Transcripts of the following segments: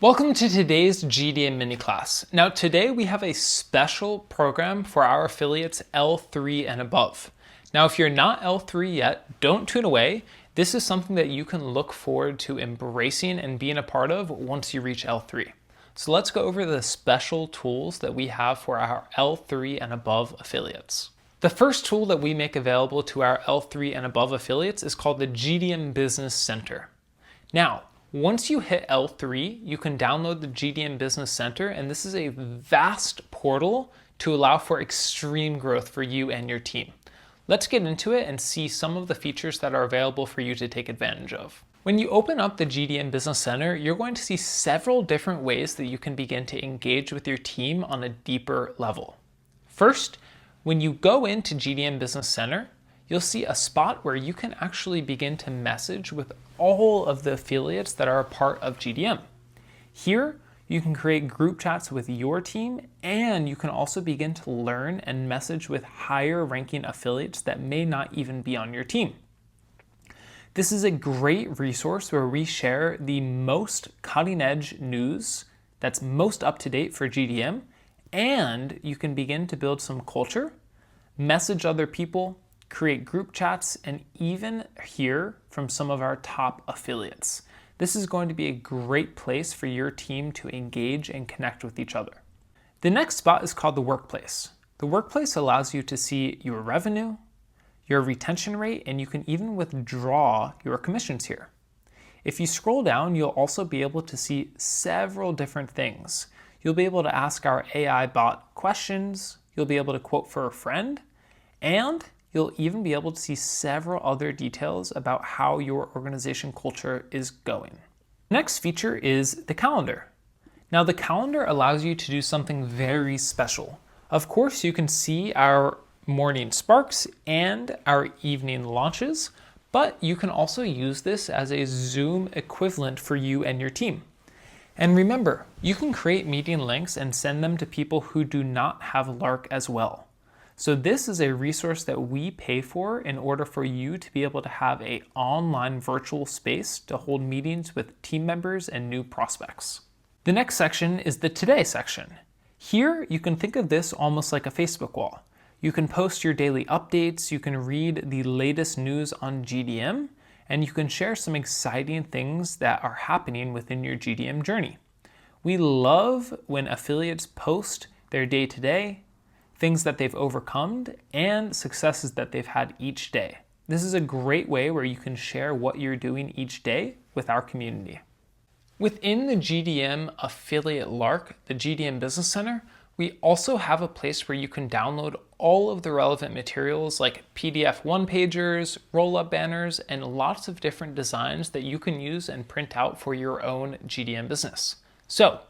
Welcome to today's GDM mini class. Now today we have a special program for our affiliates L3 and above. Now if you're not L3 yet, don't tune away. This is something that you can look forward to embracing and being a part of once you reach L3. So let's go over the special tools that we have for our L3 and above affiliates. The first tool that we make available to our L3 and above affiliates is called the GDM Business Center. Now, once you hit L3, you can download the GDM Business Center, and this is a vast portal to allow for extreme growth for you and your team. Let's get into it and see some of the features that are available for you to take advantage of. When you open up the GDM Business Center, you're going to see several different ways that you can begin to engage with your team on a deeper level. First, when you go into GDM Business Center, you'll see a spot where you can actually begin to message with all of the affiliates that are a part of GDM. Here, you can create group chats with your team, and you can also begin to learn and message with higher ranking affiliates that may not even be on your team. This is a great resource where we share the most cutting edge news that's most up to date for GDM, and you can begin to build some culture, message other people, create group chats, and even hear from some of our top affiliates. This is going to be a great place for your team to engage and connect with each other. The next spot is called the Workplace. The Workplace allows you to see your revenue, your retention rate, and you can even withdraw your commissions here. If you scroll down, you'll also be able to see several different things. You'll be able to ask our AI bot questions, you'll be able to quote for a friend, and you'll even be able to see several other details about how your organization culture is going. The next feature is the calendar. Now the calendar allows you to do something very special. Of course, you can see our morning sparks and our evening launches, but you can also use this as a Zoom equivalent for you and your team. And remember, you can create meeting links and send them to people who do not have Lark as well. So this is a resource that we pay for in order for you to be able to have an online virtual space to hold meetings with team members and new prospects. The next section is the Today section. Here you can think of this almost like a Facebook wall. You can post your daily updates, you can read the latest news on GDM, and you can share some exciting things that are happening within your GDM journey. We love when affiliates post their day-to-day, things that they've overcome, and successes that they've had each day. This is a great way where you can share what you're doing each day with our community. Within the GDM affiliate Lark, the GDM Business Center, we also have a place where you can download all of the relevant materials like PDF one-pagers, roll-up banners, and lots of different designs that you can use and print out for your own GDM business. So,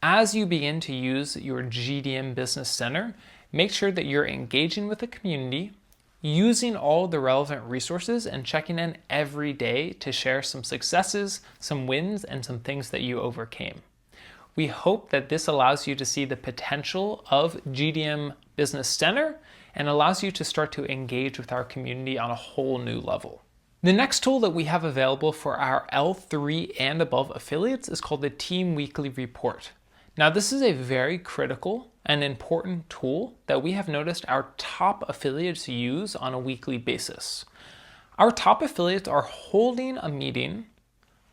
as you begin to use your GDM Business Center, make sure that you're engaging with the community, using all the relevant resources, and checking in every day to share some successes, some wins, and some things that you overcame. We hope that this allows you to see the potential of GDM Business Center and allows you to start to engage with our community on a whole new level. The next tool that we have available for our L3 and above affiliates is called the Team Weekly Report. Now, this is a very critical and important tool that we have noticed our top affiliates use on a weekly basis. Our top affiliates are holding a meeting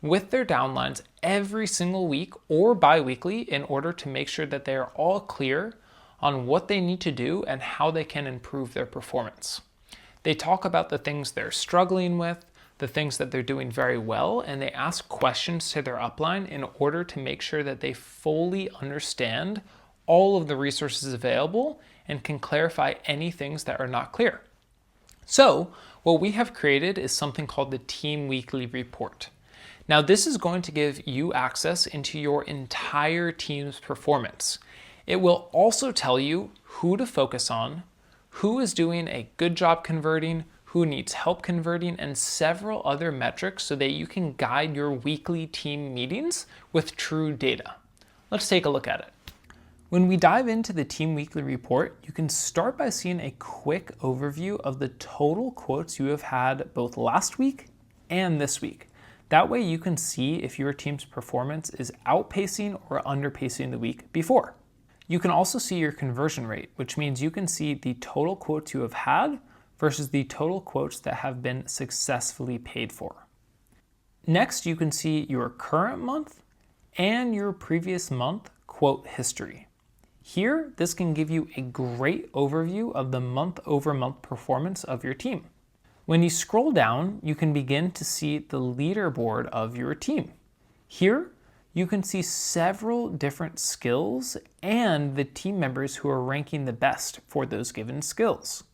with their downlines every single week or bi-weekly in order to make sure that they are all clear on what they need to do and how they can improve their performance. They talk about the things they're struggling with, the things that they're doing very well, and they ask questions to their upline in order to make sure that they fully understand all of the resources available and can clarify any things that are not clear. So what we have created is something called the Team Weekly Report. Now this is going to give you access into your entire team's performance. It will also tell you who to focus on, who is doing a good job converting, who needs help converting, and several other metrics so that you can guide your weekly team meetings with true data. Let's take a look at it. When we dive into the Team Weekly Report, you can start by seeing a quick overview of the total quotes you have had both last week and this week. That way you can see if your team's performance is outpacing or underpacing the week before. You can also see your conversion rate, which means you can see the total quotes you have had versus the total quotes that have been successfully paid for. Next, you can see your current month and your previous month quote history. Here, this can give you a great overview of the month-over-month performance of your team. When you scroll down, you can begin to see the leaderboard of your team. Here, you can see several different skills and the team members who are ranking the best for those given skills.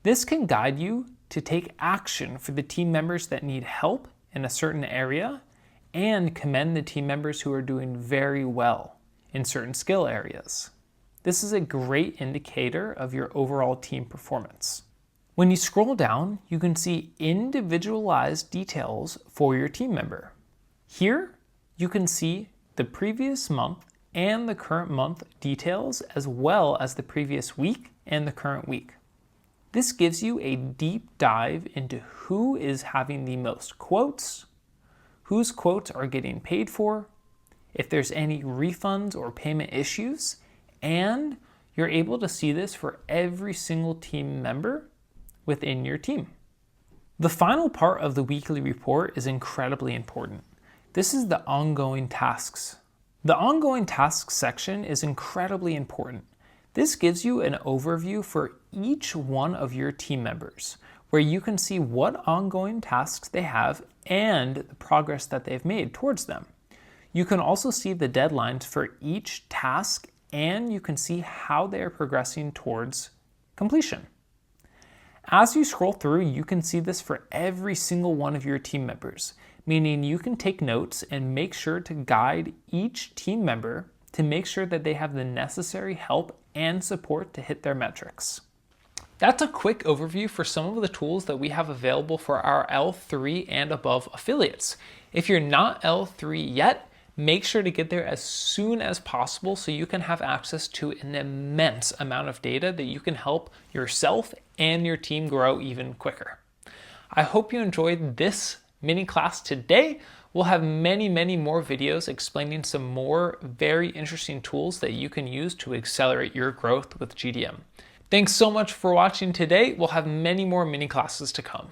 This can guide you to take action for the team members that need help in a certain area and commend the team members who are doing very well in certain skill areas. This is a great indicator of your overall team performance. When you scroll down, you can see individualized details for your team member. Here, you can see the previous month and the current month details, as well as the previous week and the current week. This gives you a deep dive into who is having the most quotes, whose quotes are getting paid for, if there's any refunds or payment issues, and you're able to see this for every single team member within your team. The final part of the weekly report is incredibly important. This is the ongoing tasks. The ongoing tasks section is incredibly important. This gives you an overview for each one of your team members, where you can see what ongoing tasks they have and the progress that they've made towards them. You can also see the deadlines for each task, and you can see how they are progressing towards completion. As you scroll through, you can see this for every single one of your team members, meaning you can take notes and make sure to guide each team member to make sure that they have the necessary help and support to hit their metrics. That's a quick overview for some of the tools that we have available for our L3 and above affiliates. If you're not L3 yet, make sure to get there as soon as possible so you can have access to an immense amount of data that you can help yourself and your team grow even quicker. I hope you enjoyed this mini class today. We'll have many more videos explaining some more very interesting tools that you can use to accelerate your growth with GDM. Thanks so much for watching today. We'll have many more mini classes to come.